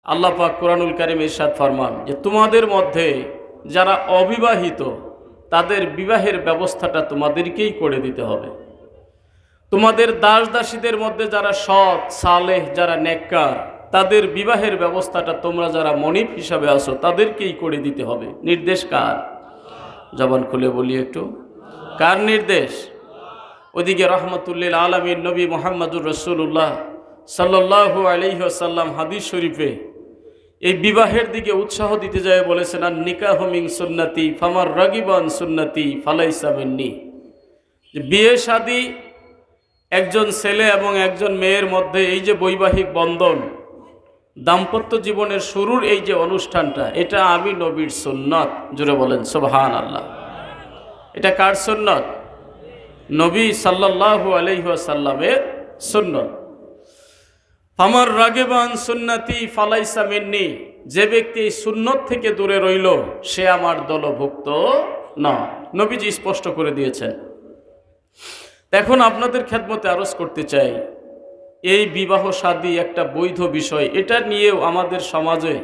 আল্লাহ পাক কুরআনুল কারীমে ইরশাদ ফরমান যে তোমাদের মধ্যে যারা অবিবাহিত তাদের বিবাহের ব্যবস্থাটা তোমাদেরকেই করে দিতে হবে। তোমাদের দাস দাসীদের মধ্যে যারা সৎ সালেহ যারা নেককার তাদের বিবাহের ব্যবস্থাটা তোমরা যারা মনিব হিসাবে আসো তাদেরকেই করে দিতে হবে। নির্দেশ কার? জবান খুলে বলি একটু, কার নির্দেশ? ওদিকে রহমতুল্লিল আলামিন নবী মুহাম্মদুর রাসূলুল্লাহ সাল্লাল্লাহু আলাইহি ওয়াসাল্লাম হাদিস শরীফে এই বিবাহের দিকে উৎসাহ দিতে যায় বলেছেন, আর নিকাহু মিন সুন্নতি ফামার রাগিবান সুন্নতি ফালাইসা মিন্নি। যে বিয়ে শাদী একজন ছেলে এবং একজন মেয়ের মধ্যে এই যে বৈবাহিক বন্ধন, দাম্পত্য জীবনের শুরুর এই যে অনুষ্ঠানটা, এটা আমি নবীর সুন্নত। জোরে বলেন সুবহানাল্লাহ। এটা কার সুন্নত? নবী সাল্লাল্লাহু আলাইহি ওয়াসাল্লামের সুন্নত। ফামার রাগিবান সুন্নতি ফালাইসা মিন্নি, যে ব্যক্তি এই সুন্নত থেকে দূরে রইল সে আমার দলভুক্ত না। নবীজি স্পষ্ট করে দিয়েছেন। এখন আপনাদের খেদমতে আরজ করতে চাই, এই বিবাহ শাদী একটা বৈধ বিষয়, এটা নিয়েও আমাদের সমাজে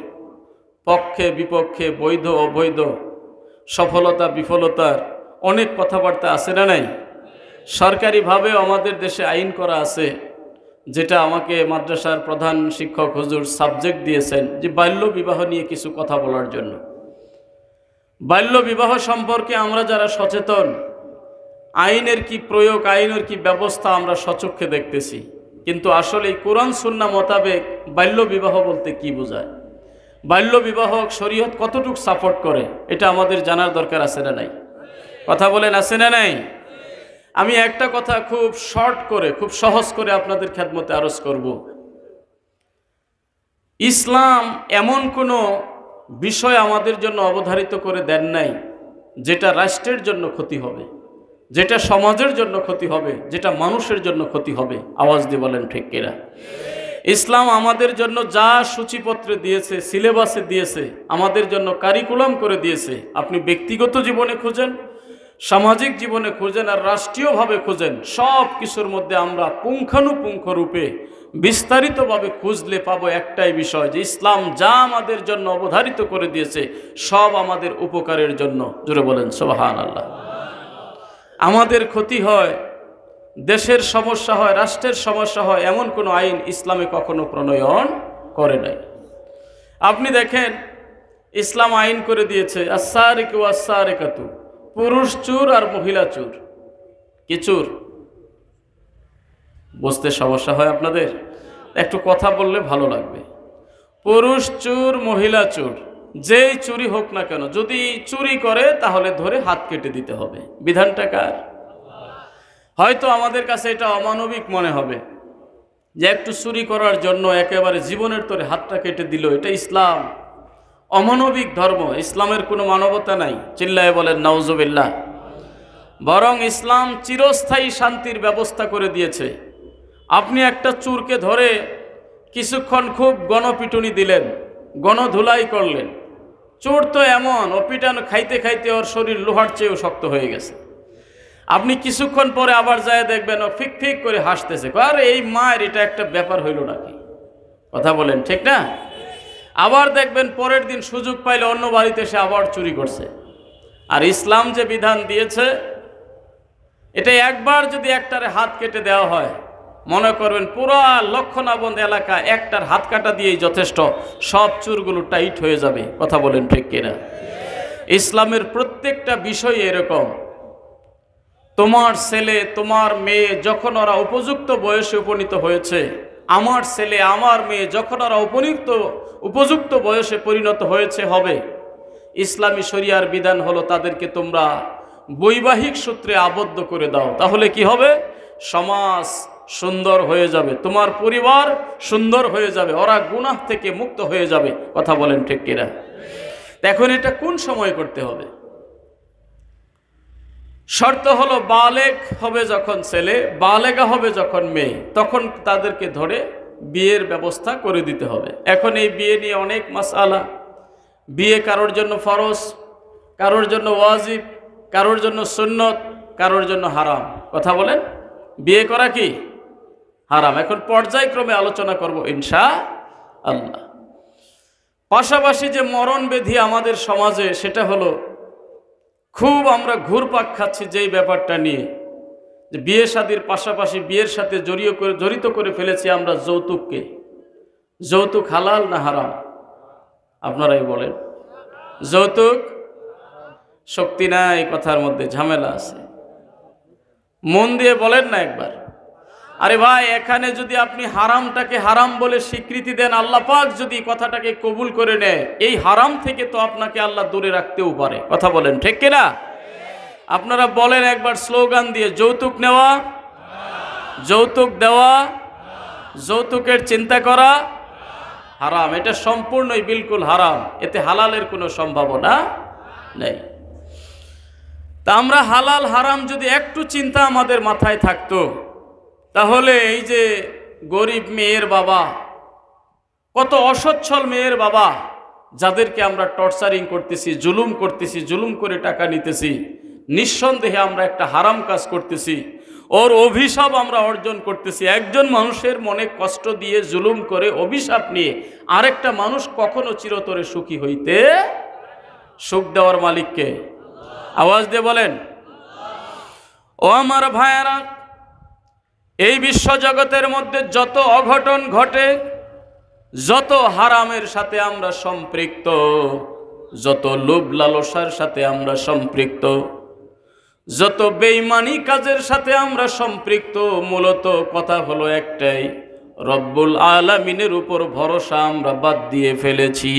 পক্ষে বিপক্ষে বৈধ অবৈধ সফলতা বিফলতার অনেক কথাবার্তা আছে না নাই? সরকারিভাবেও আমাদের দেশে আইন করা আছে, যেটা আমাকে মাদ্রাসার প্রধান শিক্ষক হুজুর সাবজেক্ট দিয়েছেন যে বাল্য বিবাহ নিয়ে কিছু কথা বলার জন্য। বাল্য বিবাহ সম্পর্কে আমরা যারা সচেতন, আইনের কি প্রয়োগ, আইনের কি ব্যবস্থা আমরা সচক্ষে দেখতেছি, কিন্তু আসলে কোরআন সুন্নাহ মোতাবেক বাল্য বিবাহ বলতে কি বোঝায়, বাল্য বিবাহ শরীয়ত কতটুকু সাপোর্ট করে, এটা আমাদের জানার দরকার আছে না নাই? কথা বলেন, আছে না নাই? আমি একটা কথা খুব শর্ট করে, খুব সহজ করে আপনাদের খেদমতে আরজ করব। ইসলাম এমন কোনো বিষয় আমাদের জন্য অবধারিত করে দেন নাই যেটা রাষ্ট্রের জন্য ক্ষতি হবে, যেটা সমাজের জন্য ক্ষতি হবে, যেটা মানুষের জন্য ক্ষতি হবে। আওয়াজ দিয়ে বলেন ঠিক কিনা? ইসলাম আমাদের জন্য যা সূচিপত্রে দিয়েছে, সিলেবাসে দিয়েছে, আমাদের জন্য কারিকুলাম করে দিয়েছে, আপনি ব্যক্তিগত জীবনে খুঁজেন, সামাজিক জীবনে খুঁজেন আর রাষ্ট্রীয়ভাবে খুঁজেন, সব কিছুর মধ্যে আমরা পুঙ্খানুপুঙ্খ রূপে বিস্তারিতভাবে খুঁজলে পাবো একটাই বিষয়, যে ইসলাম যা আমাদের জন্য অবধারিত করে দিয়েছে সব আমাদের উপকারের জন্য। জোরে বলেন সুবহানাল্লাহ। আমাদের ক্ষতি হয়, দেশের সমস্যা হয়, রাষ্ট্রের সমস্যা হয়, এমন কোনো আইন ইসলামে কখনো প্রণয়ন করে নাই। আপনি দেখেন, ইসলাম আইন করে দিয়েছে আস-সারিকু ওয়াস-সারিকাতু, পুরুষ চোর আর মহিলা চোর। কি চোর? বুঝতে সমস্যা হয় আপনাদের? একটু কথা বললে ভালো লাগবে। পুরুষ চোর মহিলা চোর, যেই চুরি হোক না কেন, যদি চুরি করে তাহলে ধরে হাত কেটে দিতে হবে। বিধানটা কার? হয়তো আমাদের কাছে এটা অমানবিক মনে হবে যে একটু চুরি করার জন্য একেবারে জীবনের তরে হাতটা কেটে দিল, এটা ইসলাম অমানবিক ধর্ম, ইসলামের কোনো মানবতা নাই। চিল্লায়ে বলেন নাউজুবিল্লাহ। বরং ইসলাম চিরস্থায়ী শান্তির ব্যবস্থা করে দিয়েছে। আপনি একটা চোরকে ধরে কিছুক্ষণ খুব গণপিটুনি দিলেন, গণধুলাই করলেন, চোর তো এমন ও পিটানো খাইতে খাইতে ওর শরীর লোহার চেয়েও শক্ত হয়ে গেছে। আপনি কিছুক্ষণ পরে আবার যায় দেখবেন ও ফিক ফিক করে হাসতেছে, আরে এই মায়ের এটা একটা ব্যাপার হইল নাকি? কথা বলেন ঠিক না? আবার দেখবেন পরের দিন সুযোগ পাইলে অন্য বাড়িতে সে আবার চুরি করছে। আর ইসলাম যে বিধান দিয়েছে, এটা একবার যদি একটারে হাত কেটে দেওয়া হয়, মনে করবেন পুরা লক্ষণাবন্ধ এলাকা একটার হাত কাটা দিয়েই যথেষ্ট, সব চুরগুলো টাইট হয়ে যাবে। কথা বলেন ঠিক কিনা? ইসলামের প্রত্যেকটা বিষয় এরকম। তোমার ছেলে তোমার মেয়ে যখন ওরা উপযুক্ত বয়সে উপনীত হয়েছে, আমার ছেলে আমার মেয়ে যখন ওরা উপযুক্ত বয়সে পরিণত হয়েছে হবে, ইসলামী শরিয়ার বিধান হলো তাদেরকে তোমরা বৈবাহিক সূত্রে আবদ্ধ করে দাও। তাহলে কি হবে? সমাজ সুন্দর হয়ে যাবে, তোমার পরিবার সুন্দর হয়ে যাবে, ওরা গুনাহ থেকে মুক্ত হয়ে যাবে। কথা বলেন ঠিক কিনা? এখন এটা কোন সময় করতে হবে? শর্ত হলো বালেগ হবে যখন ছেলে, বালেগা হবে যখন মেয়ে, তখন তাদেরকে ধরে বিয়ের ব্যবস্থা করে দিতে হবে। এখন এই বিয়ে নিয়ে অনেক মাসআলা। বিয়ে কারোর জন্য ফরজ, কারোর জন্য ওয়াজিব, কারোর জন্য সুন্নত, কারোর জন্য হারাম। কথা বলেন, বিয়ে করা কি হারাম? এখন পর্যায়ক্রমে আলোচনা করব ইনশাআল্লাহ। পাশাপাশি যে মরণ ব্যাধি আমাদের সমাজে, সেটা হলো খুব আমরা ঘুরপাক খাচ্ছি যেই ব্যাপারটা নিয়ে, যে বিয়ে শাদীর পাশাপাশি বিয়ের সাথে জড়িত করে ফেলেছি আমরা যৌতুককে। যৌতুক হালাল না হারাম? আপনারাই বলেন। যৌতুক শক্তি নাই, কথার মধ্যে ঝামেলা আছে। মন দিয়ে বলেন না একবার। আরে ভাই, এখানে যদি আপনি হারামটাকে হারাম বলে স্বীকৃতি দেন, আল্লাহ পাক যদি কথাটাকে কবুল করে নেয়, এই হারাম থেকে তো আপনাকে আল্লাহ দূরে রাখতেও পারে। কথা বলেন, ঠিক কিনা? আপনারা বলেন একবার স্লোগান দিয়ে, যৌতুক নেওয়া, যৌতুক দেওয়া, যৌতুকের চিন্তা করা হারাম। এটা সম্পূর্ণই বিলকুল হারাম, এতে হালালের কোনো সম্ভাবনা নেই। তা আমরা হালাল হারাম যদি একটু চিন্তা আমাদের মাথায় থাকতো, তাহলে এই যে গরিব মেয়ের বাবা, কত অসচ্ছল মেয়ের বাবা, যাদেরকে আমরা টর্চারিং করতেছি, জুলুম করতেছি, জুলুম করে টাকা নিতেছি, নিঃসন্দেহে আমরা একটা হারাম কাজ করতেছি, ওর অভিশাপ আমরা অর্জন করতেছি। একজন মানুষের মনে কষ্ট দিয়ে জুলুম করে অভিশাপ নিয়ে আরেকটা মানুষ কখনো চিরতরে সুখী হইতে, সুখ দেওয়ার মালিককে আওয়াজ দিয়ে বলেন। ও আমার ভাইয়েরা, এই বিশ্ব জগতের মধ্যে যত অঘটন ঘটে, যত হারামের সাথে আমরা সম্পৃক্ত, যত লোভ লালসার সাথে আমরা সম্পৃক্ত, যত বেঈমানি কাজের সাথে আমরা সম্পৃক্ত, মূলত কথা হলো একটাই, রব্বুল আলামিনের উপর ভরসা আমরা বাদ দিয়ে ফেলেছি।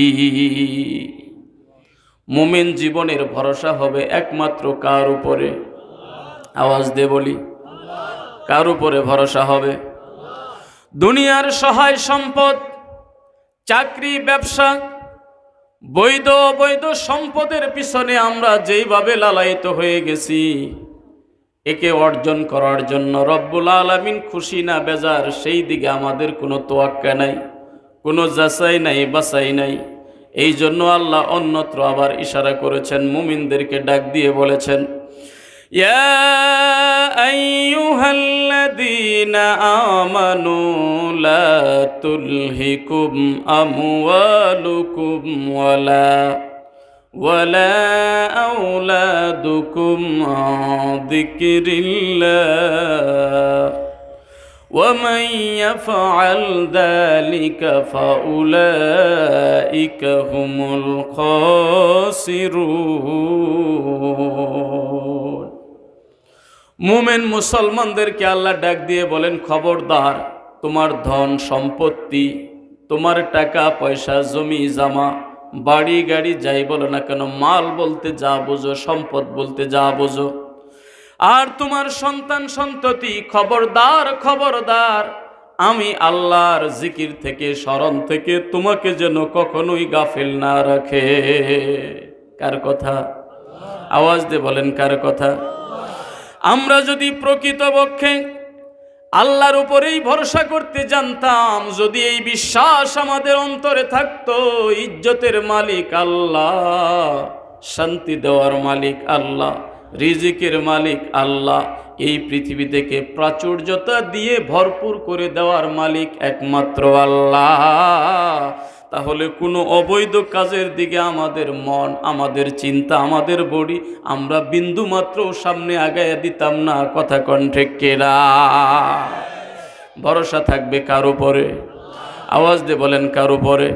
মুমিন জীবনের ভরসা হবে একমাত্র কার উপরে? আওয়াজ দিয়ে বলি, কার উপরে ভরসা হবে? দুনিয়ার সহায় সম্পদ, চাকরি, ব্যবসা, বৈধ অবৈধ সম্পদের পিছনে আমরা যেইভাবে লালায়িত হয়ে গেছি, একে অর্জন করার জন্য রব্বুল আলামিন খুশি না বেজার, সেই দিকে আমাদের কোনো তোয়াক্কা নাই, কোনো যাচাই নাই, বাছাই নাই। এই জন্য আল্লাহ অন্যত্র আবার ইশারা করেছেন, মুমিনদেরকে ডাক দিয়ে বলেছেন, ইয়া আইয়ুহাল্লাযীনা আমানু লা তুলহিকুম আমওয়ালুকুম ওয়ালা আওলাদুকুম আন যিকরিল্লাহ ومن يفعل ذلك فأولئك هم الخاسرون। মুমিন মুসলমানদেরকে আল্লাহ ডাক দিয়ে বলেন, খবরদার, তোমার ধন সম্পত্তি, তোমার টাকা পয়সা, জমি জামা, বাড়ি গাড়ি, যাই বলো না কেন, মাল বলতে যা বোঝো, সম্পদ বলতে যা বোঝো, আর তোমার সন্তান সন্ততি, খবরদার খবরদার, আমি আল্লাহর জিকির থেকে, স্মরণ থেকে তোমাকে যেন কখনোই গাফিল না রাখে। কার কথা? আওয়াজ দিয়ে বলেন, কার কথা? আমরা যদি প্রকৃতপক্ষে আল্লাহর উপরেই ভরসা করতে জানতাম, যদি এই বিশ্বাস আমাদের অন্তরে থাকতো, ইজ্জতের মালিক আল্লাহ, শান্তি দেওয়ার মালিক আল্লাহ, রিজিকের মালিক আল্লাহ, এই পৃথিবী থেকে প্রাচুর্যতা দিয়ে ভরপুর করে দেওয়ার মালিক একমাত্র আল্লাহ, তাহলে কোনো অবৈধ কাজের দিকে আমাদের মন, আমাদের চিন্তা, আমাদের বডি আমরা বিন্দু মাত্র সামনে আগায়া দিতাম না। কথা কোন ঠিক কিনা? ভরসা থাকবে কার উপরে? আওয়াজ দিয়ে বলেন, কার উপরে?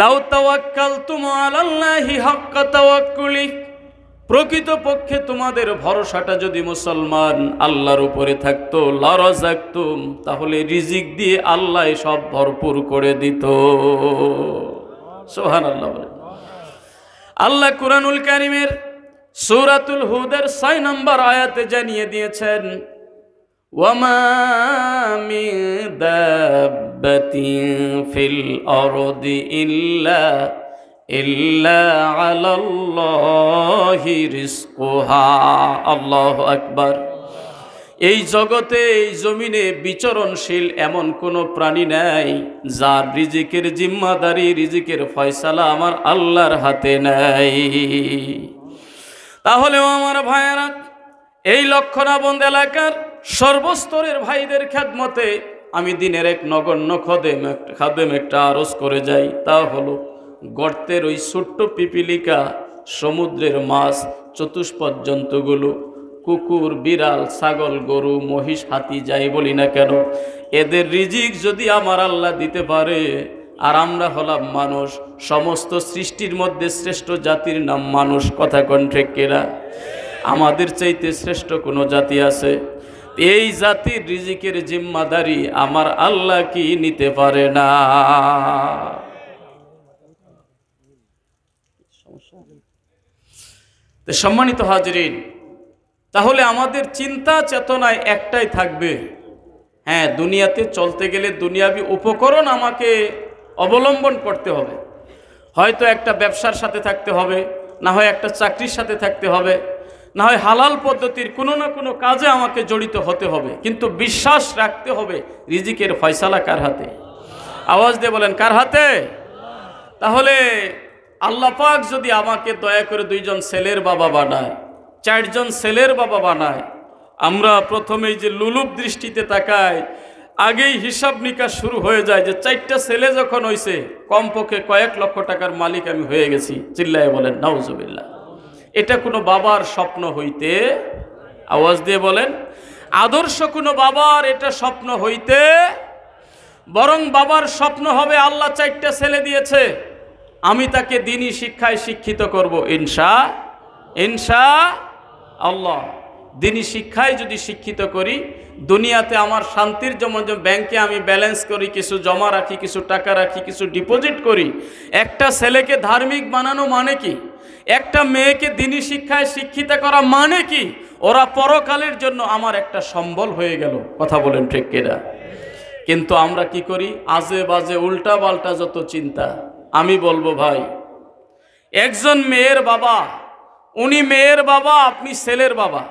লাউ তাওয়াক্কালতুম আলাল্লাহি হাক্কা তাওয়াক্কুলি, প্রকৃতপক্ষে তোমাদের ভরসাটা যদি মুসলমান আল্লাহর উপরে থাকতো, লারাযাকতুম, তাহলে রিজিক দিয়ে আল্লাহ সব ভরপুর করে দিত। সুবহানাল্লাহ বলেন। আল্লাহ কুরআনুল কারীমের সূরাতুল হুদের 6 নম্বর আয়াতে জানিয়ে দিয়েছেন, ওয়ামা মিন দাব্বাতিন ফিল আরদি ইল্লা আলাল্লাহি রিজকুহা। আল্লাহু আকবার। এই জগতে, এই জমিনে বিচরণশীল এমন কোনো প্রাণী নাই যার রিজিকের জিম্মাদারি, রিজিকের ফয়সালা আমার আল্লাহর হাতে নাই। তাহলেও আমার ভাইয়েরা, এই লক্ষণাবন্দ এলাকার সর্বস্তরের ভাইদের খেদমতে আমি দিনের এক নগণ্য খাদেম একটা আরজ করে যাই, তা হলো গর্তের ওই ছোট্ট পিপিলিকা, সমুদ্রের মাছ, চতুষ্পদ জন্তুগুলো, কুকুর, বিড়াল, ছাগল, গরু, মহিষ, হাতি, যাই বলি না কেন, এদের রিজিক যদি আমার আল্লাহ দিতে পারে, আর আমরা হলাম মানুষ, সমস্ত সৃষ্টির মধ্যে শ্রেষ্ঠ জাতির নাম মানুষ, কথা কোন ঠিক কিনা? আমাদের চাইতে শ্রেষ্ঠ কোনো জাতি আছে? এই জাতির রিজিকের জিম্মাদারি আমার আল্লাহ কি নিতে পারে না? সম্মানিত হাজরিন, তাহলে আমাদের চিন্তা চেতনায় একটাই থাকবে, হ্যাঁ, দুনিয়াতে চলতে গেলে দুনিয়াবি উপকরণ আমাকে অবলম্বন করতে হবে। হয়তো একটা ব্যবসার সাথে থাকতে হবে, না হয় একটা চাকরির সাথে থাকতে হবে, না হয় হালাল পদ্ধতির কোনো না কোনো কাজে আমাকে জড়িত হতে হবে, কিন্তু বিশ্বাস রাখতে হবে রিজিকের ফয়সালা কার হাতে? আওয়াজ দিয়ে বলেন, কার হাতে? তাহলে আল্লাহ পাক যদি আমাকে দয়া করে 2জন ছেলের বাবা বানায়, 4জন ছেলের বাবা বানায়, আমরা প্রথমেই যে লুলুপ দৃষ্টিতে তাকাই, আগেই হিসাব নিকাশ শুরু হয়ে যায় যে 4টা ছেলে যখন হইছে কমপক্ষে কয়েক লক্ষ টাকার মালিক আমি হয়ে গেছি। চিল্লায় বলেন নাউজুবিল্লাহ। এটা কোনো বাবার স্বপ্ন হইতে, আওয়াজ দিয়ে বলেন, আদর্শ কোনো বাবার এটা স্বপ্ন হইতে, বরং বাবার স্বপ্ন হবে আল্লাহ 4টা ছেলে দিয়েছে, আমি তাকে দ্বীনি শিক্ষায় শিক্ষিত করব, ইনশাআল্লাহ। দ্বীনি শিক্ষায় যদি শিক্ষিত করি, দুনিয়াতে আমার শান্তির জন্য ব্যাংকে আমি ব্যালেন্স করি, কিছু জমা রাখি, কিছু টাকা রাখি, কিছু ডিপোজিট করি। একটা ছেলেকে ধার্মিক বানানো মানে কি? একটা মেয়েকে দ্বীনি শিক্ষায় শিক্ষিত করা মানে কি? ওরা পরকালের জন্য আমার একটা সম্বল হয়ে গেল, কথা বলেন ঠিক কিনা? কিন্তু আমরা কি করি? আজে বাজে উল্টা পাল্টা যত চিন্তা। আমি বলবো ভাই, একজন মেয়ের বাবা, উনি মেয়ের বাবা, আপনি ছেলের বাবা।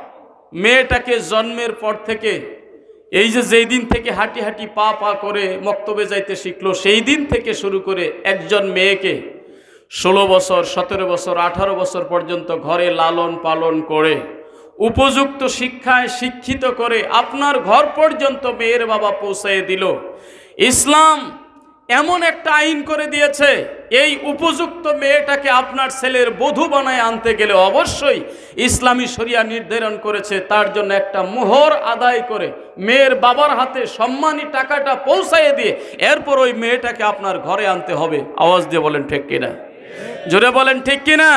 মেয়েটাকে জন্মের পর থেকে এই যে যেই দিন থেকে হাঁটি হাঁটি পা পা করে মক্তবে যাইতে শিখলো, সেই দিন থেকে শুরু করে একজন মেয়েকে 16 বছর, 17 বছর, 18 বছর পর্যন্ত ঘরে লালন পালন করে উপযুক্ত শিক্ষায় শিক্ষিত করে আপনার ঘর পর্যন্ত মেয়ের বাবা পৌঁছায় দিল। ইসলাম এমন একটা আইন করে দিয়েছে, এই উপযুক্ত মেয়েটাকে আপনার ছেলের বধূ বানায় আনতে গেলে অবশ্যই ইসলামী শরিয়া নির্ধারণ করেছে, তার জন্য একটা মোহর আদায় করে মেয়ের বাবার হাতে সম্মানী টাকাটা পৌঁছায় দিয়ে এরপর ওই মেয়েটাকে আপনার ঘরে আনতে হবে। আওয়াজ দিয়ে বলেন ঠিক কিনা? জোরে বলেন ঠিক কিনা?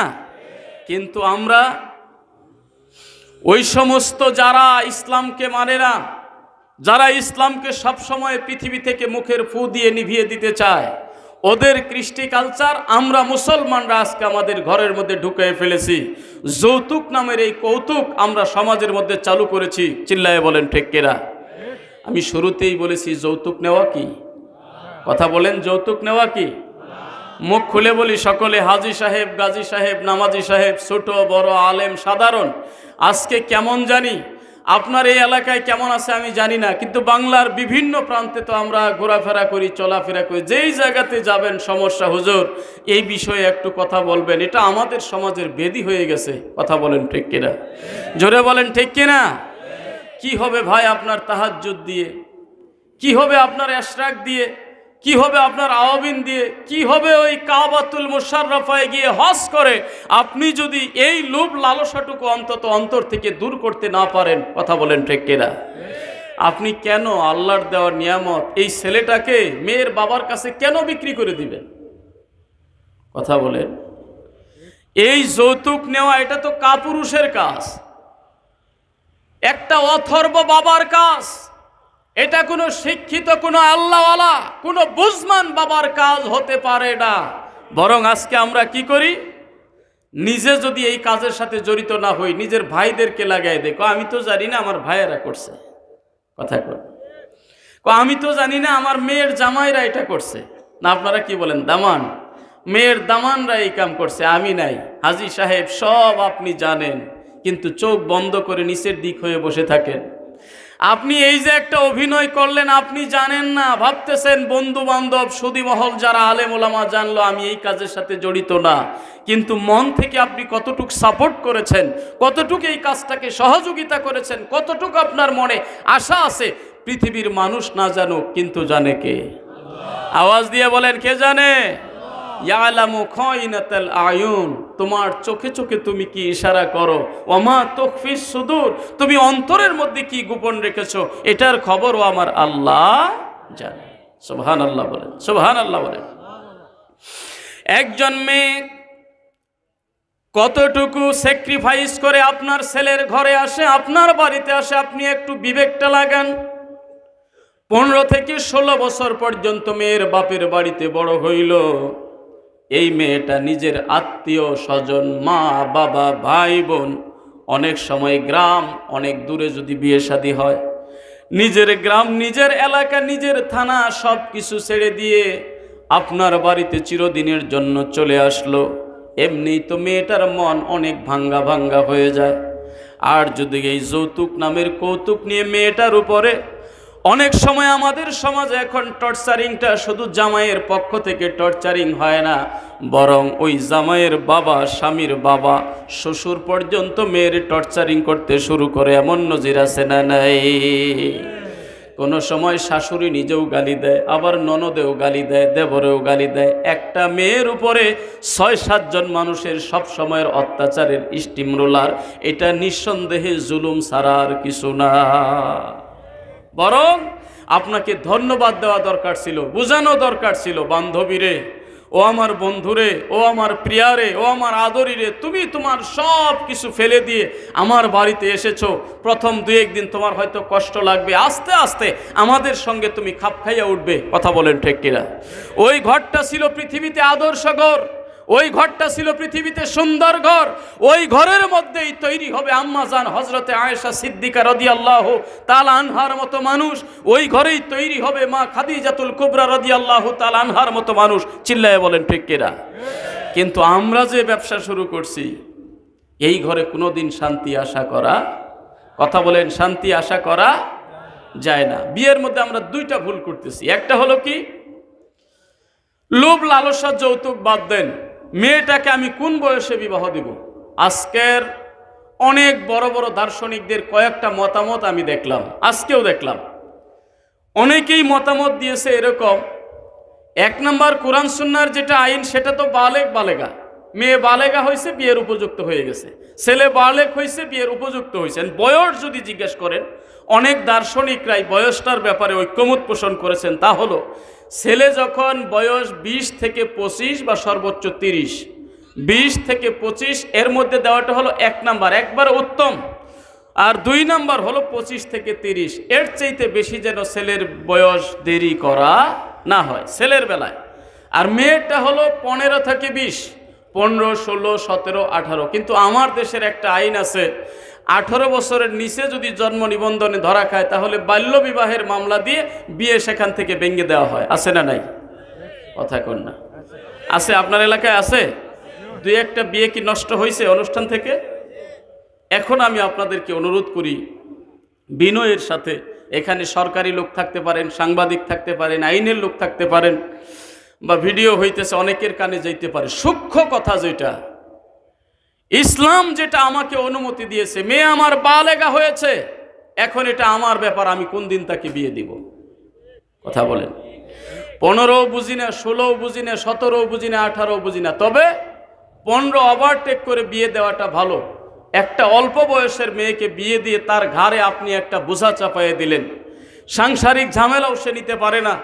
কিন্তু আমরা ওই সমস্ত যারা ইসলামকে মানে না, যারা ইসলামকে সবসময় পৃথিবী থেকে মুখের ফু দিয়ে নিভিয়ে দিতে চায়, ওদের কৃষ্টি কালচার আমরা মুসলমানরা আজকে আমাদের ঘরের মধ্যে ঢুকিয়ে ফেলেছি। যৌতুক নামের এই কৌতুক আমরা সমাজের মধ্যে চালু করেছি। চিল্লায়ে বলেন ঠিক কিনা? আমি শুরুতেই বলেছি যৌতুক নেওয়া কি? কথা বলেন, যৌতুক নেওয়া কি? মুখ খুলে বলি সকলে, হাজী সাহেব, গাজী সাহেব, নামাজি সাহেব, ছোট বড়, আলেম সাধারণ, আজকে কেমন জানি আপনার এই এলাকায় কেমন আছে আমি জানি না, কিন্তু বাংলার বিভিন্ন প্রান্তে তো আমরা ঘোরাফেরা করি, চলাফেরা করি। যেই জায়গাতে যাবেন সমস্যা, হুজুর এই বিষয়ে একটু কথা বলবেন, এটা আমাদের সমাজের বেদি হয়ে গেছে। কথা বলেন ঠিক কিনা? জোরে বলেন ঠিক কিনা? কি হবে ভাই আপনার তাহাজ্জুদ দিয়ে? কি হবে আপনার ইশরাক দিয়ে? কি হবে আপনার আওয়াবিন দিয়ে? কি হবে ওই কাবাতুল মুশাররফায় গিয়ে হজ করে আপনি যদি এই লোভ লালসাটুকু অন্তত অন্তর থেকে দূর করতে না পারেন? কথা বলেন ঠিক কিনা? আপনি কেন আল্লাহর দেওয়ার নিয়ামত এই ছেলেটাকে মেয়ের বাবার কাছে কেন বিক্রি করে দিবেন? কথা বলেন। এই যৌতুক নেওয়া এটা তো কাপুরুষের কাজ, একটা অথর্ব বাবার কাজ। এটা কোনো শিক্ষিত, কোনো আল্লাহওয়ালা, কোনো বুঝমান বাবার কাজ হতে পারে না। বরং আজকে আমরা কি করি? নিজে যদি এই কাজের সাথে জড়িত না হই, নিজের ভাইদেরকে লাগাই দেখো, আমি তো জানি না আমার ভাইয়েরা করছে। কথা কর, আমি তো জানি না আমার মেয়ের জামাইরা এটা করছে। না আপনারা কি বলেন? দামান, মেয়ের দামানরা এই কাম করছে, আমি নাই। হাজী সাহেব সব আপনি জানেন, কিন্তু চোখ বন্ধ করে নিচের দিক হয়ে বসে থাকেন। আপনি এই যে একটা অভিনয় করলেন, আপনি জানেন না, ভাবতেছেন বন্ধু বান্ধব সুদী মহল যারা আলেম ওলামা জানলো আমি এই কাজের সাথে জড়িত না, কিন্তু মন থেকে আপনি কতটুকু সাপোর্ট করেছেন, কতটুকু এই কাজটাকে সহযোগিতা করেছেন, কতটুকু আপনার মনে আশা আছে পৃথিবীর মানুষ না জানুক, কিন্তু জানে কে? আওয়াজ দিয়ে বলেন, কে জানে? ইয়ালামু খাইনাতাল আয়ুন, তোমার চোখে চোখে তুমি কি ইশারা করো, ওমা তুখফিস সুদূর, তুমি অন্তরের মধ্যে কি গোপন রেখেছো, এটার খবরও আমার আল্লাহ জানে। সুবহানাল্লাহ বলেন, সুবহানাল্লাহ বলেন। একজন মেয়ে কতটুকু স্যাক্রিফাইস করে আপনার ছেলের ঘরে আসে, আপনার বাড়িতে আসে, আপনি একটু বিবেকটা লাগান। 15 থেকে 16 বছর পর্যন্ত মেয়ের বাপের বাড়িতে বড় হইল। এই মেয়েটা নিজের আত্মীয় স্বজন, মা বাবা ভাই বোন, অনেক সময় গ্রাম, অনেক দূরে যদি বিয়ে শাদী হয়, নিজের গ্রাম, নিজের এলাকা, নিজের থানা সব কিছু ছেড়ে দিয়ে আপনার বাড়িতে চিরদিনের জন্য চলে আসলো। এমনি তো মেয়েটার মন অনেক ভাঙ্গা ভাঙ্গা হয়ে যায়। আর যদি এই যৌতুক নামের কৌতুক নিয়ে মেয়েটার উপরে, অনেক সময় আমাদের সমাজে এখন টর্চারিংটা শুধু জামাইয়ের পক্ষ থেকে টর্চারিং হয় না, বরং ওই জামাইয়ের বাবা, স্বামীর বাবা, শ্বশুর পর্যন্ত মেয়ের টর্চারিং করতে শুরু করে, এমন নজির আছে না নাই? কোনো সময় শাশুড়ি নিজেও গালি দেয়, আবার ননদেও গালি দেয়, দেবরেও গালি দেয়। একটা মেয়ের উপরে 6-7 জন মানুষের সব সময়ের অত্যাচারের স্টিম রোলার, এটা নিঃসন্দেহে জুলুম ছাড়া আর কিছু না। বরং আপনাকে ধন্যবাদ দেওয়া দরকার ছিল, বোঝানো দরকার ছিল, বান্ধবীরে, ও আমার বন্ধুরে, ও আমার প্রিয়ারে, ও আমার আদরিরে, তুমি তোমার সব কিছু ফেলে দিয়ে আমার বাড়িতে এসেছো। প্রথম 2-1 দিন তোমার হয়তো কষ্ট লাগবে, আস্তে আস্তে আমাদের সঙ্গে তুমি খাপ খাইয়া উঠবে। কথা বলেন ঠিক কিনা? ওই ঘরটা ছিল পৃথিবীতে আদর্শ ঘর, ওই ঘরটা ছিল পৃথিবীতে সুন্দর ঘর। ওই ঘরের মধ্যেই তৈরি হবে আম্মা জান হযরতে আয়েশা সিদ্দিকা রাদিয়াল্লাহু তাআলা আনহার মতো মানুষ। ওই ঘরেই তৈরি হবে মা খাদিজাতুল কুবরা রাদিয়াল্লাহু তাআলা আনহার মতো মানুষ। চিল্লায়ে বলেন ঠিক কিনা? কিন্তু আমরা যে ব্যবসা শুরু করছি, এই ঘরে কোনোদিন শান্তি আশা করা, কথা বলেন, শান্তি আশা করা যায় না। বিয়ের মধ্যে আমরা 2টা ভুল করতেছি। একটা হলো কি, লোভ লালসা যৌতুক বাদ দেন, মেয়েটাকে আমি কোন বয়সে বিবাহ দিব। আজকের অনেক বড় বড় দার্শনিকদের কয়েকটা মতামত আমি দেখলাম, আজকেও দেখলাম। অনেকেই মতামত দিয়েছে এরকম, 1 নম্বর কোরআন সুন্নাহর যেটা আইন, সেটা তো বালেগ বালেগা, মেয়ে বালেগা হয়েছে, বিয়ের উপযুক্ত হয়ে গেছে, ছেলে বালেগ হয়েছে, বিয়ের উপযুক্ত হয়েছেন। বয়স যদি জিজ্ঞেস করেন, অনেক দার্শনিকরাই বয়সটার ব্যাপারে ঐক্যমত পোষণ করেছেন। তা হলো, ছেলে যখন বয়স 20 থেকে 25 বা সর্বোচ্চ 30, 20 থেকে 25 এর মধ্যে দেওয়াটা হলো 1 নাম্বার, একবার উত্তম। আর 2 নাম্বার হলো 25 থেকে 30, এর চাইতে বেশি যেন ছেলের বয়স দেরি করা না হয় ছেলের বেলায়। আর মেয়েটা হলো 15 থেকে 20, 15, 16, 17, 18। কিন্তু আমার দেশের একটা আইন আছে, 18 বছরের নিচে যদি জন্ম নিবন্ধনে ধরা খায়, তাহলে বাল্য বিবাহের মামলা দিয়ে বিয়ে সেখান থেকে ভেঙে দেওয়া হয়। আছে না নাই? কথা কন না। আছে, আপনার এলাকায় আছে? 2-1টা বিয়ে কি নষ্ট হয়েছে অনুষ্ঠান থেকে? এখন আমি আপনাদেরকে অনুরোধ করি, বিনয়ের সাথে, এখানে সরকারি লোক থাকতে পারেন, সাংবাদিক থাকতে পারেন, আইনের লোক থাকতে পারেন, বা ভিডিও হইতেছে অনেকের কানে যাইতে পারে, সূক্ষ্ম কথা যেটা, ইসলাম যেটা আমাকে অনুমতি দিয়েছে, মেয়ে আমার বালেগা হয়েছে, এখন এটা আমার ব্যাপার, আমি কোন দিন তাকে বিয়ে দিব। কথা বলেন। 15 বুঝি না, 16 বুঝি না, 17 বুঝি না, 18 বুঝি না, তবে 15 ওভারটেক করে বিয়ে দেওয়াটা ভালো। একটা অল্প বয়সের মেয়েকে বিয়ে দিয়ে তার ঘাড়ে আপনি একটা বোঝা চাপাইয়ে দিলেন। সাংসারিক ঝামেলাও সে নিতে পারে না,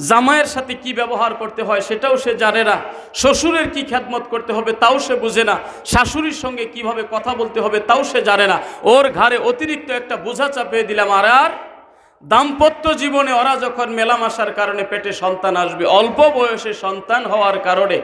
জামাইয়ের সাথে কি ব্যবহার করতে হয় সেটাও সে জানে না, শ্বশুরের কি খেদমত করতে হবে তাও সে বুঝে না, শাশুড়ির সঙ্গে কিভাবে কথা বলতে হবে তাও সে জানে না। ওর ঘাড়ে অতিরিক্ত একটা বোঝা চাপিয়ে দিলাম। আর দাম্পত্য জীবনে ওরা যখন মেলামেশার কারণে পেটে সন্তান আসবে, অল্প বয়সে সন্তান হওয়ার কারণে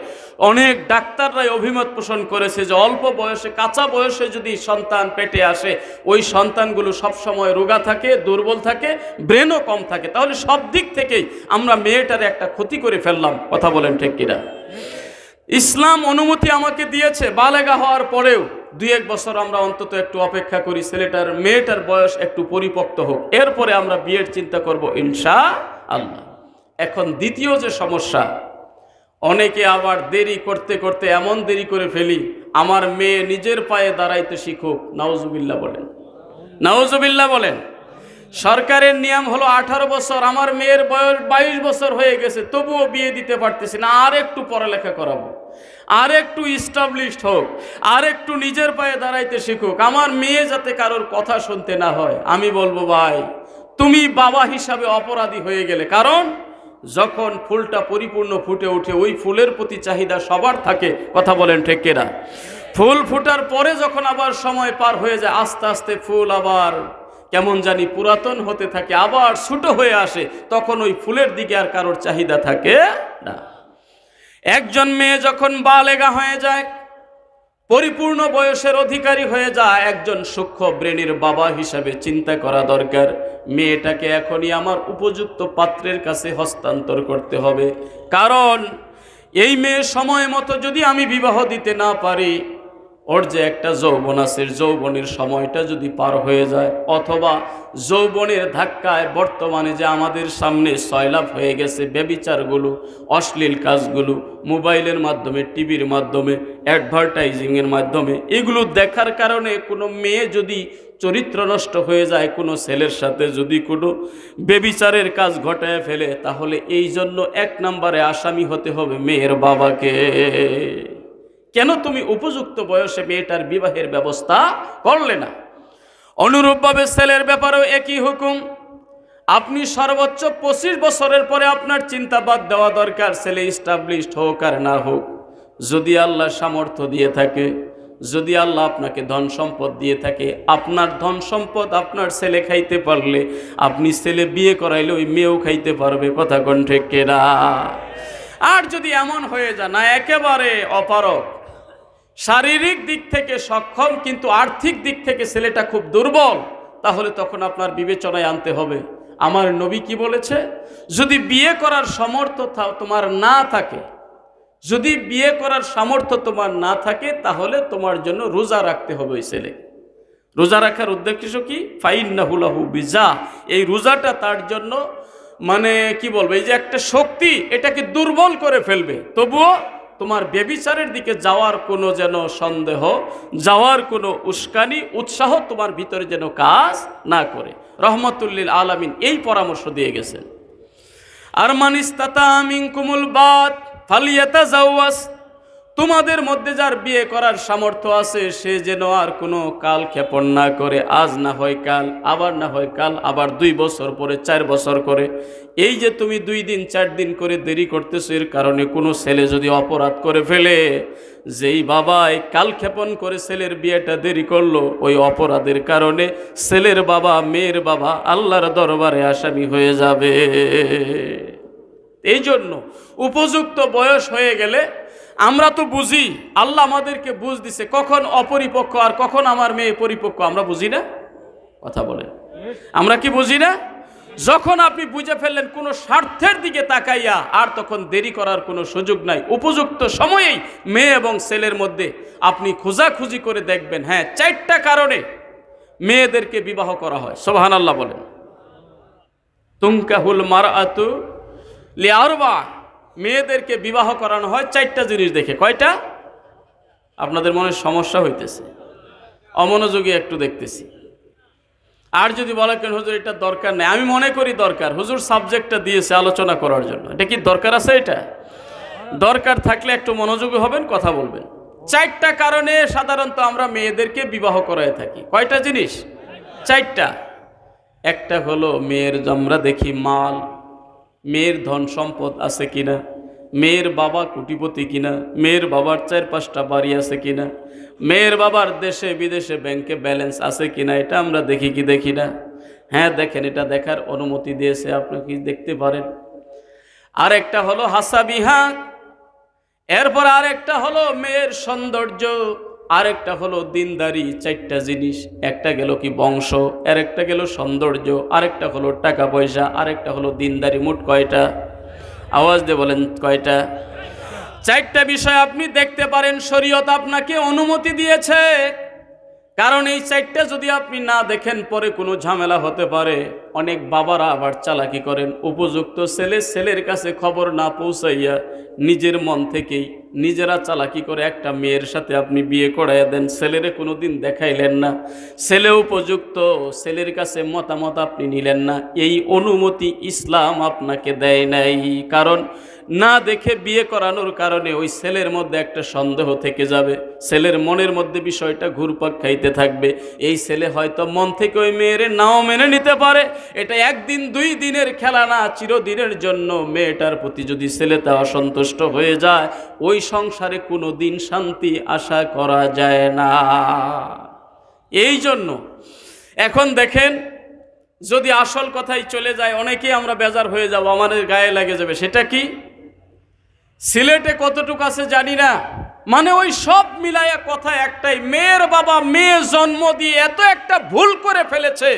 অনেক ডাক্তাররাই অভিমত পোষণ করেছে যে অল্প বয়সে, কাঁচা বয়সে যদি সন্তান পেটে আসে, ওই সন্তানগুলো সবসময় রোগা থাকে, দুর্বল থাকে, ব্রেনও কম থাকে। তাহলে সব দিক থেকেই আমরা মেয়েটার একটা ক্ষতি করে ফেললাম। কথা বলেন ঠিক কিনা? ইসলাম অনুমতি আমাকে দিয়েছে, বালেগা হওয়ার পরেও 2-1 বছর আমরা অন্তত একটু অপেক্ষা করি, ছেলেটার মেয়েটার বয়স একটু পরিপক্ত হোক, এরপরে আমরা বিয়ের চিন্তা করব ইনশাআল্লাহ। এখন দ্বিতীয় যে সমস্যা, অনেকে আবার দেরি করতে করতে এমন দেরি করে ফেলি, আমার মেয়ে নিজের পায়ে দাঁড়াইতে শিখুক। নাউজুবিল্লাহ বলেন, নাউজুবিল্লাহ বলেন। সরকারের নিয়ম হলো 18 বছর, আমার মেয়ের বয়স 22 বছর হয়ে গেছে, তবুও বিয়ে দিতে পারতেছি না, আর একটু পড়ালেখা করাবো, আর একটু ইস্টাবলিশড হোক, আর একটু নিজের পায়ে দাঁড়াইতে শিখুক, আমার মেয়ে যাতে কারোর কথা শুনতে না হয়। আমি বলবো ভাই, তুমি বাবা হিসাবে অপরাধী হয়ে গেলে। কারণ যখন ফুলটা পরিপূর্ণ ফুটে ওঠে, ওই ফুলের প্রতি চাহিদা সবার থাকে, কথা বলেন ঠিক কিনা? ফুল ফুটার পরে যখন আবার সময় পার হয়ে যায়, আস্তে আস্তে ফুল আবার কেমন জানি পুরাতন হতে থাকে, আবার ছোট হয়ে আসে, তখন ওই ফুলের দিকে আর কারোর চাহিদা থাকে না। একজন মেয়ে যখন বালেগা হয়ে যায়, পরিপূর্ণ বয়সের অধিকারী হয়ে যায়, একজন সূক্ষ্ম ব্রেনের বাবা হিসাবে চিন্তা করা দরকার, মেয়েটাকে এখনই আমার উপযুক্ত পাত্রের কাছে হস্তান্তর করতে হবে। কারণ এই মেয়ে সময় মতো যদি আমি বিবাহ দিতে না পারি, ওর যে একটা যৌবন আছে, যৌবনের সময়টা যদি পার হয়ে যায়, অথবা যৌবনের ধাক্কায় বর্তমানে যে আমাদের সামনে সয়লাভ হয়ে গেছে ব্যভিচারগুলো, অশ্লীল কাজগুলো, মোবাইলের মাধ্যমে, টিভির মাধ্যমে, অ্যাডভার্টাইজিংয়ের মাধ্যমে, এগুলো দেখার কারণে কোনো মেয়ে যদি চরিত্র নষ্ট হয়ে যায়, কোনো ছেলের সাথে যদি কোনো ব্যভিচারের কাজ ঘটায় ফেলে, তাহলে এই জন্য 1 নম্বরে আসামি হতে হবে মেয়ের বাবাকে। কেন তুমি উপযুক্ত বয়সে মেয়েটার বিবাহের ব্যবস্থা করলে না? অনুরূপভাবে ছেলের ব্যাপারেও একই হুকুম। আপনি সর্বোচ্চ 25 বছরের পরে আপনার চিন্তা বাদ দেওয়া দরকার, ছেলে ইস্টাবলিশড হোক আর না হোক। যদি আল্লাহ সামর্থ্য দিয়ে থাকে, যদি আল্লাহ আপনাকে ধন সম্পদ দিয়ে থাকে, আপনার ধন সম্পদ আপনার ছেলে খাইতে পারলে, আপনি ছেলে বিয়ে করাইলে ওই মেয়েও খাইতে পারবে, কথা কোন ঠিক কিনা? আর যদি এমন হয়ে যায় না একেবারে অপারগ, শারীরিক দিক থেকে সক্ষম কিন্তু আর্থিক দিক থেকে ছেলেটা খুব দুর্বল, তাহলে তখন আপনার বিবেচনায় আনতে হবে, আমার নবী কি বলেছে, যদি বিয়ে করার সামর্থ্য তোমার না থাকে, যদি বিয়ে করার সামর্থ্য তোমার না থাকে, তাহলে তোমার জন্য রোজা রাখতে হবে ওই ছেলে। রোজা রাখার উদ্দেশ্য কি? ফাইন্নাহু লাহু বিজা, এই রোজাটা তার জন্য মানে কি বলবো, এই যে একটা শক্তি, এটাকে দুর্বল করে ফেলবে। তবুও তোমার ব্যভিচারের দিকে যাওয়ার কোনো যেন সন্দেহ, যাওয়ার কোনো উস্কানি, উৎসাহ তোমার ভিতরে যেন কাজ না করে। রহমতুল্লিল আলামিন এই পরামর্শ দিয়ে গেছেন। আর মানিস্তাতা মিনকুমুল বাত ফালিয়াতাজাওয়াজ, তোমাদের মধ্যে যার বিয়ে করার সামর্থ্য আছে, সে যেন আর কোনো কাল ক্ষেপণ না করে, আজ না হয় কাল, আবার না হয় কাল, আবার 2 বছর পরে, 4 বছর করে। এই যে তুমি 2 দিন 4 দিন করে দেরি করতেছো, এর কারণে কোনো ছেলে যদি অপরাধ করে ফেলে, যেই বাবাই কাল ক্ষেপণ করে ছেলের বিয়েটা দেরি করলো, ওই অপরাধের কারণে ছেলের বাবা, মেয়ের বাবা আল্লাহর দরবারে আসামি হয়ে যাবে। এই জন্য উপযুক্ত বয়স হয়ে গেলে, আমরা তো বুঝি, আল্লাহ আমাদেরকে বুঝ দিছে কখন অপরিপক্ক আর কখন আমার মেয়ে পরিপক্ক, আমরা বুঝি না? কথা বলেন, আমরা কি বুঝি না? যখন আপনি বুঝে ফেললেন কোনো স্বার্থের দিকে তাকাইয়া, আর তখন দেরি করার কোনো সুযোগ নাই। উপযুক্ত সময়েই মেয়ে এবং ছেলের মধ্যে আপনি খোঁজাখুঁজি করে দেখবেন, হ্যাঁ 4টা কারণে মেয়েদেরকে বিবাহ করা হয়। সুবহানাল্লাহ বলেন। তুনকাহুল মারআতু লিআরবা, মেয়েদেরকে বিবাহ করানো হয় 4টা জিনিস দেখে। কয়টা? আপনাদের মনে সমস্যা হইতেছে, অমনোযোগী একটু দেখতেছি। আর যদি বলে কেন হুজুর এটা দরকার নেই, আমি মনে করি দরকার। হুজুর সাবজেক্টটা দিয়েছে আলোচনা করার জন্য, এটা কি দরকার আছে? এটা দরকার থাকলে একটু মনোযোগী হবেন, কথা বলবেন। 4টা কারণে সাধারণত আমরা মেয়েদেরকে বিবাহ করায় থাকি। কয়টা জিনিস? 4টা। একটা হলো মেয়ের, আমরা দেখি মাল, মেয়ের ধন সম্পদ আছে কিনা, মেয়ের বাবা কোটিপতি কিনা, মেয়ের বাবার 4-5টা বাড়ি আছে কিনা, মেয়ের বাবার দেশে বিদেশে ব্যাংকে ব্যালেন্স আছে কিনা, এটা আমরা দেখি কি দেখি না? হ্যাঁ দেখেন, এটা দেখার অনুমতি দিয়েছে, আপনি কি দেখতে পারেন। আর একটা হলো হাসাবিহা, এরপর আর একটা হলো মেয়ের সৌন্দর্য, আরেকটা হলো দিনদারি। 4টা জিনিস। একটা গেল কি বংশ, আর একটা গেল সৌন্দর্য, আরেকটা হলো টাকা পয়সা, আরেকটা হলো দিনদারি। মোট কয়টা? আওয়াজ দিয়ে বলেন কয়টা? 4টা বিষয় আপনি দেখতে পারেন, শরীয়ত আপনাকে অনুমতি দিয়েছে। কারণ এই 4টা যদি আপনি না দেখেন, পরে কোনো ঝামেলা হতে পারে। অনেক বাবারা আবার চালাকি করেন, উপযুক্ত ছেলের কাছে খবর না পৌঁছাইয়া নিজের মন থেকেই নিজেরা চালাকি করে একটা মেয়ের সাথে আপনি বিয়ে করাইয়া দেন। ছেলেরে কোনোদিন দেখাইলেন না, ছেলে উপযুক্ত, ছেলের কাছে মতামত আপনি নিলেন না। এই অনুমতি ইসলাম আপনাকে দেয় নাই। কারণ না দেখে বিয়ে করানোর কারণে ওই ছেলের মধ্যে একটা সন্দেহ থেকে যাবে, ছেলের মনের মধ্যে বিষয়টা ঘুরপাক খাইতে থাকবে। এই ছেলে হয়তো মন থেকে ওই মেয়েরে নাও মেনে নিতে পারে। এটা একদিন দুই দিনের খেলা না, চিরদিনের জন্য। মেয়েটার প্রতি যদি ছেলেটা অসন্তুষ্ট হয়ে যায়, ওই সংসারে কোনো দিন শান্তি আশা করা যায় না। এই জন্য এখন দেখেন, যদি আসল কথাই চলে যায়, অনেকেই আমরা বেজার হয়ে যাব, আমাদের গায়ে লাগে যাবে। সেটা কি? সিলেটে কতটুকু আছে জানি না, মানে ওই সব মিলাইয়া কথা একটাই, মেয়ের বাবা মেয়ে জন্ম দিয়ে এত একটা ভুল করে ফেলেছে,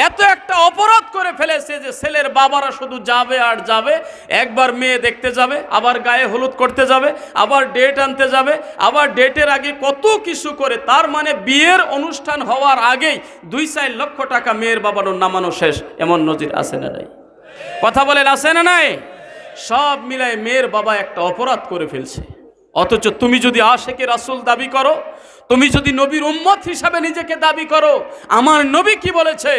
এত একটা অপরাধ করে ফেলেছে যে ছেলের বাবারা শুধু যাবে আর যাবে, একবার মেয়ে দেখতে যাবে, আবার গায়ে হলুদ করতে যাবে, আবার ডেট আনতে যাবে, আবার ডেটের আগে কত কিছু করে। তার মানে বিয়ের অনুষ্ঠান হওয়ার আগেই 2-4 লক্ষ টাকা মেয়ের বাবারও নামানো শেষ। এমন নজির আছে না নাই? কথা বলেন, আছে না নাই? সব মিলাই মেয়ের বাবা একটা অপরাধ করে ফেলছে। অথচ তুমি যদি আশেকে রাসূল দাবি করো, তুমি যদি নবীর উম্মত হিসাবে নিজেকে দাবি করো, আমার নবী কি বলেছে?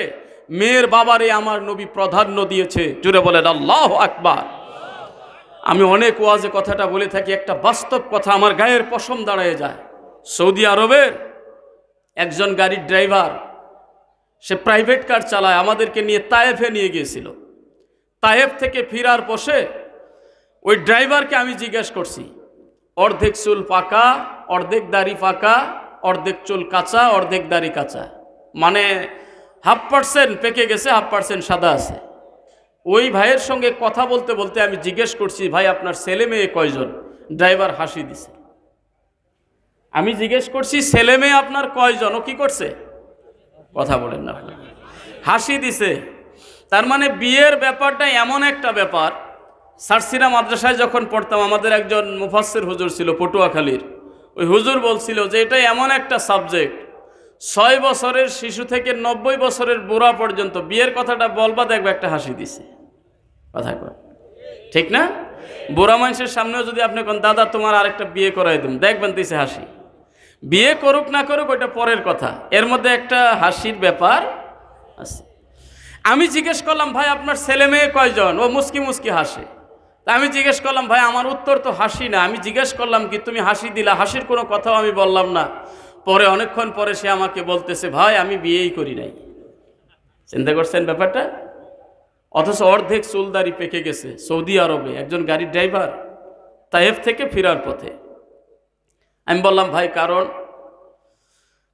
মেয়ের বাবারে আমার নবী প্রাধান্য দিয়েছে। জুড়ে বলেন আল্লাহু আকবার। আমি অনেক ওয়াজে কথাটা বলে থাকি, একটা বাস্তব কথা আমার গায়ের পশম দাঁড়ায় যায়। সৌদি আরবের একজন গাড়ির ড্রাইভার, সে প্রাইভেট কার চালায়, আমাদেরকে নিয়ে তায়েফে নিয়ে গিয়েছিল। তায়েফ থেকে ফিরার পথে ওই ড্রাইভারকে আমি জিজ্ঞেস করছি, অর্ধেক চুল পাকা, অর্ধেক দাড়ি পাকা, অর্ধেক চুল কাঁচা, অর্ধেক দাড়ি কাঁচা, মানে 50% পেকে গেছে, 50% সাদা আছে। ওই ভাইয়ের সঙ্গে কথা বলতে বলতে আমি জিজ্ঞেস করছি, ভাই আপনার ছেলে মেয়ে কয়জন? ড্রাইভার হাসি দিছে। আমি জিজ্ঞেস করছি, ছেলে মেয়ে আপনার কয়জন? ও কি করছে? কথা বলেন না, হাসি দিছে। তার মানে বিয়ের ব্যাপারটা এমন একটা ব্যাপার। সারসিনা মাদ্রাসায় যখন পড়তাম, আমাদের একজন মুফাসসির হুজুর ছিল পটুয়াখালীর। ওই হুজুর বলছিল যে এটা এমন একটা সাবজেক্ট, 6 বছরের শিশু থেকে 90 বছরের বুড়া পর্যন্ত বিয়ের কথাটা বলবা, দেখবে একটা হাসি দিছে। কথা কয় ঠিক না? বুড়া মানুষের সামনেও যদি আপনি কোন দাদা তোমার আরেকটা বিয়ে করাই দিন, দেখবেন দিছে হাসি। বিয়ে করুক না করুক ওইটা পরের কথা, এর মধ্যে একটা হাসির ব্যাপার আছে। আমি জিজ্ঞেস করলাম, ভাই আপনার ছেলে মেয়ে কয়জন? ও মুস্কি মুস্কি হাসে। তা আমি জিজ্ঞেস করলাম, ভাই আমার উত্তর তো হাসি না। আমি জিজ্ঞেস করলাম কি, তুমি হাসি দিলা, হাসির কোনো কথাও আমি বললাম না। পরে অনেকক্ষণ পরে সে আমাকে বলতেছে, ভাই আমি বিয়েই করি নাই। চিন্তা করছেন ব্যাপারটা? অথচ অর্ধেক চুলদারি পেকে গেছে, সৌদি আরবে একজন গাড়ির ড্রাইভার, তায়েফ থেকে ফেরার পথে। আমি বললাম, ভাই কারণ?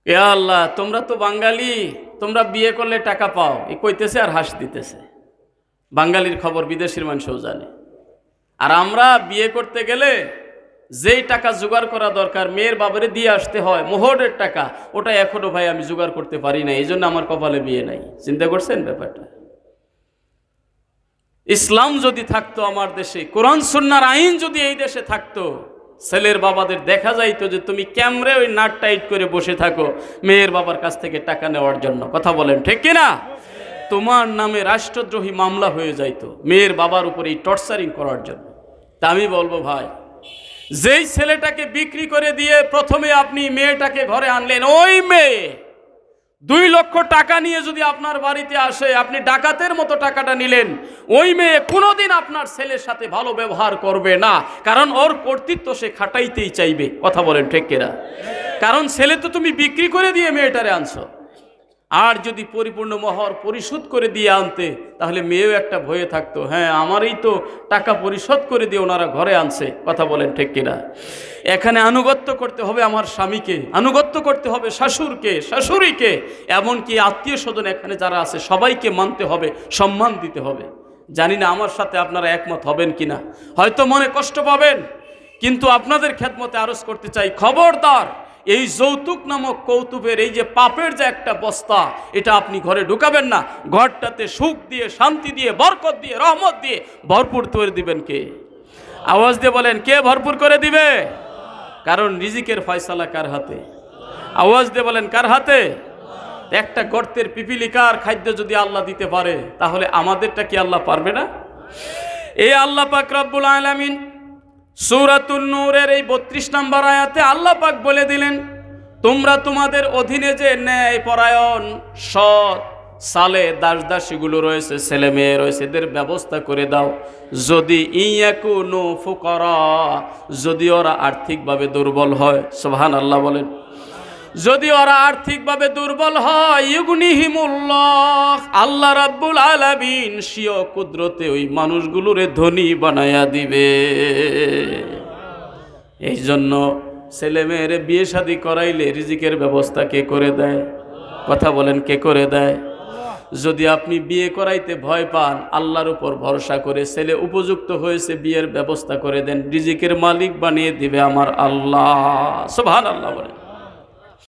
এ আল্লাহ, তোমরা তো বাঙালি, তোমরা বিয়ে করলে টাকা পাও। এ কইতেছে আর হাস দিতেছে। বাঙালির খবর বিদেশের মানুষও জানে। আর আমরা বিয়ে করতে গেলে যেই টাকা জোগাড় করা দরকার, মেয়ের বাবারে দিয়ে আসতে হয়, মোহরের টাকা, ওটা এখনো ভাই আমি জোগাড় করতে পারি না, এই জন্য আমার কপালে বিয়ে নাই। চিন্তা করছেন ব্যাপারটা? ইসলাম যদি থাকতো আমার দেশে, কোরআন সুন্নাহর আইন যদি এই দেশে থাকতো, ছেলের বাবাদের দেখা যাইতো যে তুমি ক্যামরে ওই নাট টাইট করে বসে থাকো মেয়ের বাবার কাছ থেকে টাকা নেওয়ার জন্য। কথা বলেন ঠিক কিনা? তোমার নামে রাষ্ট্রদ্রোহী মামলা হয়ে যাইতো মেয়ের বাবার উপরে এই টর্চারিং করার জন্য। তা আমি বলবো, ভাই যেই ছেলেটাকে বিক্রি করে দিয়ে প্রথমে আপনি মেয়েটাকে ঘরে আনলেন, ওই মেয়ে 2 লক্ষ টাকা নিয়ে যদি আপনার বাড়িতে আসে, আপনি ডাকাতের মতো টাকাটা নিলেন, ওই মেয়ে কোনোদিন আপনার ছেলের সাথে ভালো ব্যবহার করবে না। কারণ ওর কর্তৃত্ব সে খাটাইতেই চাইবে। কথা বলেন ঠিক কিনা? কারণ ছেলে তো তুমি বিক্রি করে দিয়ে মেয়েটারে আনছো। আর যদি পরিপূর্ণ মোহর পরিশোধ করে দিয়ে আনতে, তাহলে মেয়েও একটা ভয়ে থাকতো, হ্যাঁ আমারই তো টাকা পরিশোধ করে দিয়ে ওনারা ঘরে আনছে। কথা বলেন ঠিক কিনা? এখানে আনুগত্য করতে হবে আমার স্বামীকে, আনুগত্য করতে হবে শাশুড়কে, শাশুড়িকে, এমনকি আত্মীয় স্বজন এখানে যারা আছে সবাইকে মানতে হবে, সম্মান দিতে হবে। জানি না আমার সাথে আপনারা একমত হবেন কিনা, হয়তো মনে কষ্ট পাবেন, কিন্তু আপনাদের খেদমতে আরজ করতে চাই, খবরদার এই যৌতুক নামক কৌতুকের এই যে পাপের যে একটা বস্তা, এটা আপনি ঘরে ঢুকাবেন না। ঘরটাতে সুখ দিয়ে, শান্তি দিয়ে, বরকত দিয়ে, রহমত দিয়ে ভরপুর করে দিবেন কে? আওয়াজ দিয়ে বলেন, কে ভরপুর করে দিবে? কারণ রিজিকের ফয়সালা কার হাতে? আওয়াজ দিয়ে বলেন, কার হাতে? একটা গর্তের পিপিলিকার খাদ্য যদি আল্লাহ দিতে পারে, তাহলে আমাদেরটা কি আল্লাহ পারবে না? এই আল্লাহ পাক রব্বুল আলামিন সূরাতুন নূরের এই 32 নম্বর আয়াতে আল্লাহ পাক বলে দিলেন, তোমরা তোমাদের অধীনে যে ন্যায় পরায়ণ সৎ সালে দাস দাসীগুলো রয়েছে, ছেলে মেয়ে রয়েছে, এদের ব্যবস্থা করে দাও। যদি ইয়াকুনু ফুকারা, যদি ওরা আর্থিকভাবে দুর্বল হয়, সুবহানাল্লাহ বলেন, যদি ওরা আর্থিকভাবে দুর্বল হয়, ইউগনিহিমুল্লাহ, আল্লাহ রাব্বুল আলামিন স্বীয় কুদরতে ওই মানুষগুলোরে ধনী বানায়া দিবে। এই জন্য ছেলে মেয়েরে বিয়ে শাদী করাইলে রিজিকের ব্যবস্থা কে করে দেয়? কথা বলেন, কে করে দেয়? যদি আপনি বিয়ে করাইতে ভয় পান, আল্লাহর উপর ভরসা করে ছেলে উপযুক্ত হয়েছে, বিয়ের ব্যবস্থা করে দেন, রিজিকের মালিক বানিয়ে দিবে আমার আল্লাহ। সুবহানাল্লাহ বলেন।